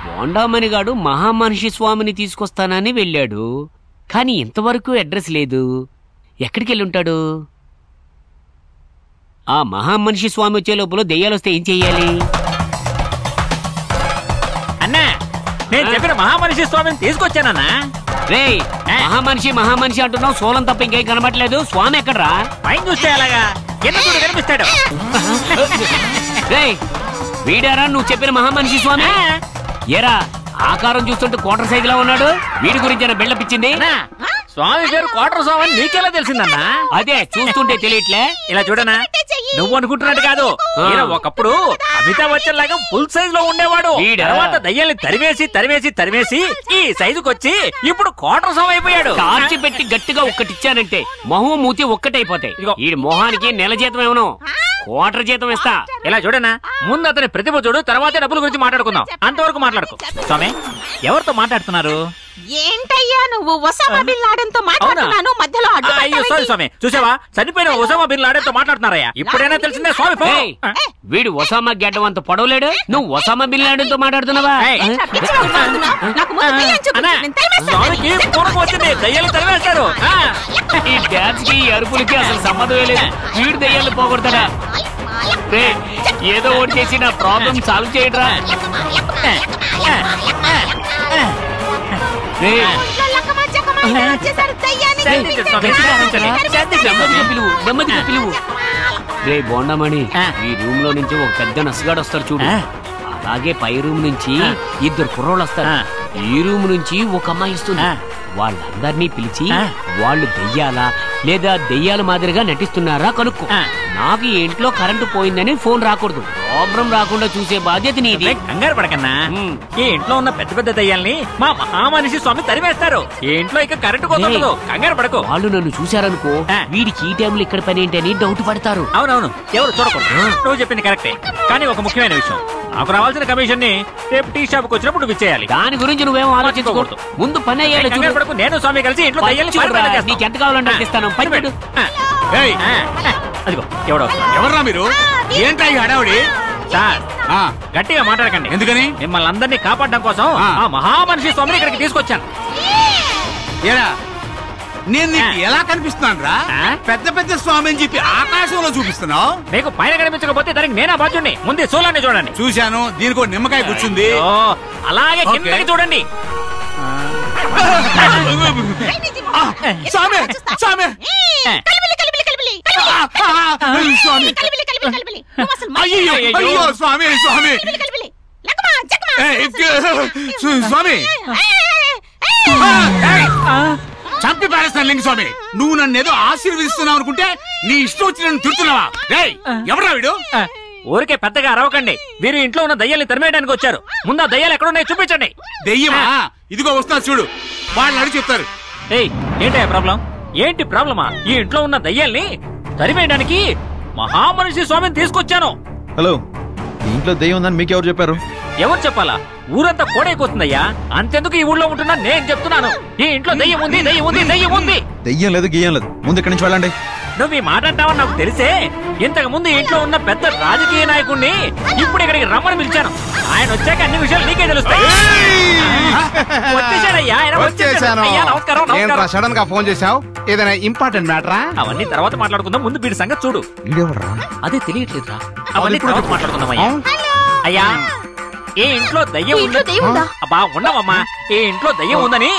బోండామణిగాడు మహామనిషి స్వామిని తీసుకొస్తానని వెళ్ళాడు. కానీ ఇంతవరకు అడ్రస్ లేదు. ఎక్కడికి వెళ్ళి ఉంటాడు? ఆ మహామనిషి స్వామి వచ్చే లోపల దెయ్యాలొస్తే ఏం చెయ్యాలి? అన్నా, నేను చెప్పిన మహామనిషి స్వామిని తీసుకొచ్చానన్నా. రే, మహామనిషి అంటున్నావు, సోలం తప్ప ఇంకేం కనబడలేదు. స్వామి ఎక్కడ్రా? పైన చూస్తే అలాగా కింద చూడు కనిపిస్తాడు. రే, వీడారా నువ్వు చెప్పిన మహామనిషి స్వామి? ఏరా, ఆకారం చూస్తుంటే కోటర్ సైజులా ఉన్నాడు. వీడి గురించి బిల్డప్ ఇచ్చింది. స్వామి పేరు కోటర్ స్వామి అని నీకెలా తెలిసిందన్నా? అదే చూస్తుంటే తెలియట్లే. ఇలా చూడనా, నువ్వు అనుకుంటున్నట్టు కాదు. ఒకప్పుడు అమితాబ్ బచ్చన్ లాగా ఫుల్ సైజ్ లో ఉండేవాడు. తర్వాత దయ్యాల్ని తరివేసి ఈ సైజుకి వచ్చి ఇప్పుడు కోటర్ స్వామి అయిపోయాడు. కార్చి పెట్టి గట్టిగా ఒక్కటిచ్చానంటే మొహం మూతి ఒక్కటైపోతాయి. ఈ మొహానికి నెల జీతం ఏమను, కోటర్ జీతం ఇస్తా. ఇలా చూడనా, ముందు అతని ప్రతిభ చూడు, తర్వాతే డబ్బుల గురించి మాట్లాడుకుందాం. అంతవరకు మాట్లాడుకో. స్వామి, ఎవరితో మాట్లాడుతున్నారు? ఏంటయ్యా నువ్వు? ఒసామా బిన్ లాడెన్ తో మాట్లాడుతున్నాను, మధ్యలో అడ్డు. అయ్యో సారీ స్వామి, చూసావా చనిపోయిన ఒసామా బిన్ లాడెన్ తో మాట్లాడుతున్నారయ్యా. ఇప్పుడైనా తెలిసిందే స్వామి. వీడు ఒసామా గడ్డం అంత పొడవలేడు, నువ్వు ఒసామా బిన్ లాడెన్ తో మాట్లాడుతున్నావా? స్వామికి పూర్వం వచ్చింది, దయ్యాలు తరివేస్తారు. ఈ డాన్స్ కి అరుపులకి అసలు సంబంధమే లేదు. వీడు దయ్యాలు పోగొడతాడా? ఏదో ఒకటి చేసి నా ప్రాబ్లం సాల్వ్ చేయడరా. రే బోండామణి, ఈ రూమ్ లో నుంచి ఒక పెద్ద నసగాడు వస్తాడు చూడు. అలాగే పై రూమ్ నుంచి ఇద్దరు కుర్రోళ్ళు వస్తారు. ఈ రూమ్ నుంచి ఒక అమ్మాయి ఇస్తుంది. వాళ్ళందరినీ పిలిచి వాళ్ళు దెయ్యాలా లేదా దెయ్యాల మాదిరిగా నటిస్తున్నారా కనుక్కో. నాకు ఈ ఇంట్లో కరెంటు పోయిందని ఫోన్ రాకూడదు. ప్రాబ్లం రాకుండా చూసే బాధ్యత నీది. కంగారు పడకన్నా, ఈ ఇంట్లో ఉన్న పెద్ద పెద్ద దయ్యాల్ని మా మహామనిషి స్వామి తరివేస్తారు. ఈ ఇంట్లో ఇక కరెంటు కోతలు. కంగారు పడకు. వాళ్ళు నన్ను చూశారనుకో, వీడికి ఈ టైంలో ఇక్కడ పని ఏంటని డౌట్ పడతారు. అవునవును, ఎవరు చూడకూడదు. నువ్వు చెప్పింది కరెక్టే. కానీ ఒక ముఖ్యమైన విషయం, నాకు రావాల్సిన కమిషన్ ని రేపు టీ షాప్ కు వచ్చినప్పుడు ఇచ్చేయాలి. దాని గురించి నువ్వేమో ఆలోచించకూడదు. ముందు పని అయ్యాలి. నేను స్వామి కలిసి ఇంట్లో నీకు ఎంత కావాలంటే ఇస్తాను. అదిగో ఎవడో. ఎవర్రా మీరు? ఏంటా ఈ హడావుడి? సార్, గట్టిగా మాట్లాడకండి. ఎందుకని? మిమ్మల్ని అందరినీ కాపాడడం కోసం ఆ మహామనిషి స్వామిని ఇక్కడికి తీసుకొచ్చాను. నేను నీకు ఎలా కనిపిస్తున్నాను రా? పెద్ద పెద్ద స్వామి అని చెప్పి ఆకాశంలో చూపిస్తున్నావు. మీకు పైన కనిపించకపోతే దానికి నేనా బాధ్యుడిని. ముందే సోలాన్ని చూడండి. చూశాను, దీనికి ఒక నిమ్మకాయ కూర్చుంది. అలాగే కిందకి చూడండి. స్వామి, స్వామి, అయ్యో స్వామి, స్వామి, స్వామి, చంపి పారేస్తాను లింగ స్వామి. నువ్వు నన్ను ఏదో ఆశీర్వదిస్తున్నావు అనుకుంటే నీ ఇష్టం వచ్చి నన్ను తిడుతున్నావా? ఎవరా వీడు? ఊరికే పెద్దగా అరవకండి. వీరు ఇంట్లో ఉన్న దయ్యాల్ని తరిమేయడానికి వచ్చారు. ముందు ఆ దయ్యాలు ఎక్కడున్నాయి చూపించండి. దెయ్యమా? ఇదిగో వస్తున్నా చూడు. వాళ్ళు అడిగి చెప్తారు. ఏంటయ్యా ప్రాబ్లం? ఏంటి ప్రాబ్లమా? ఈ ఇంట్లో ఉన్న దయ్యాల్ని తరిమేయడానికి మహామనిషి స్వామిని తీసుకొచ్చాను. హలో, ఇంట్లో దెయ్యం ఉందని మీకెవరు చెప్పారు? ఎవరు చెప్పాలా? ఊరంతా కోడైపోతుందయ్యా. అంతెందుకు ఈ ఊళ్ళో ఉంటున్నా నేను చెప్తున్నాను. ఈ ఇంట్లో దయ్యం ఉంది, దయ్యం ఉంది, దయ్యం ఉంది. దెయ్యం లేదు, గీయం లేదు. ముందు ఇక్కడి నుంచి వెళ్ళండి. నువ్వు ఈ మాట అంటావని నాకు తెలిసే ఇంతకు ముందు ఇంట్లో ఉన్న పెద్ద రాజకీయ నాయకుడిని ఇప్పుడు ఇక్కడికి రమ్మని పిలిచాను. ఆయన వచ్చాక అన్ని విషయాలు నీకే తెలుస్తాయి. వచ్చేసాడయ్యా. నమస్కారం. సడన్ గా ఫోన్ చేశావు, ఏదైనా ఇంపార్టెంట్ మ్యాటరా? అవన్నీ తర్వాత మాట్లాడుకుందాం. ముందు వీడి సంగతి చూడు. అదే తెలియట్లేదురా. అవన్నీ తర్వాత మాట్లాడుకుందాం. అయ్యా, ఈ ఇంట్లో దయ్యం ఉందా? అబ్బా ఉండవమ్మా. ఈ ఇంట్లో దయ్యం ఉందని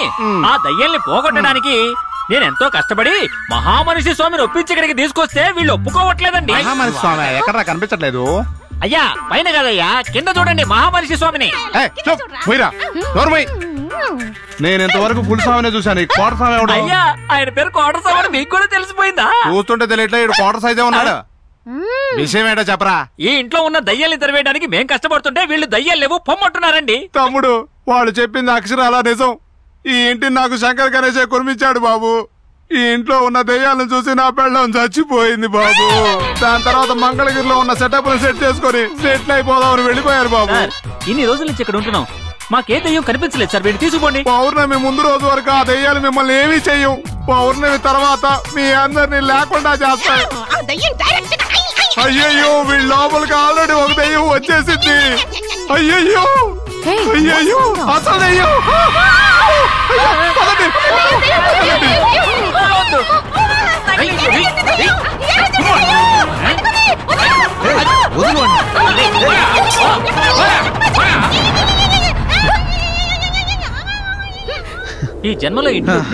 ఆ దయ్యాల్ని పోగొట్టడానికి నేనెంతో కష్టపడి మహామనిషి స్వామిని ఒప్పించి ఇక్కడికి తీసుకొస్తే వీళ్ళు ఒప్పుకోవట్లేదండి. మహామనిషి స్వామి ఎక్కడ కనిపించట్లేదు? అయ్యా పైన కదయ్యా, కింద చూడండి మహామనిషి స్వామిని. నేను ఇంతవరకు ఫుల్ స్వామినే చూశాను. కోట స్వామి ఎవడు? అయ్యా, ఆయన పేరు కోట స్వామి. మీకు కూడా తెలిసిపోయిందా? చూస్తుంటే తెలియట్లేదు. కోట సైజే ఉన్నాడు. విషయం ఏంటో చెప్పరా? ఈ ఇంట్లో ఉన్న దయ్యాల్ని తరివేయడానికి మేం కష్టపడుతుంటే వీళ్ళు దయ్యాలు లేవు పొమ్మంటున్నారండి. తమ్ముడు, వాళ్ళు చెప్పింది అక్షరాలా నిజం. ఈ ఇంటిని నాకు శంకర్ గణేశే కొనిపించాడు బాబు. ఈ ఇంట్లో ఉన్న దెయ్యాలను చూసి నా పెళ్ళం చచ్చిపోయింది బాబు. దాని తర్వాత మంగళగిరిలో ఉన్న సెటప్ సెట్ చేసుకుని సెటిల్ అయిపోదామని వెళ్ళిపోయారు బాబు. ఇన్ని రోజుల నుంచి ఇక్కడ ఉంటున్నాం, మాకే దెయ్యం కనిపించలేదు సార్. వీడిని తీసుకోండి. పౌర్ణమి ముందు రోజు వరకు ఆ దెయ్యాలు మిమ్మల్ని ఏమీ చెయ్యం. పౌర్ణమి తర్వాత మీ అందరినీ లేకుండా చేస్తాయి. అయ్యయ్యో, వీళ్ళ లోపలికి ఆల్రెడీ ఒక దెయ్యం వచ్చేసింది. అయ్యయ్యో, అయ్యయ్యో, అసలు దెయ్యం. అయ్యో, పదండి. ఈ జన్మలో ఇంట్లో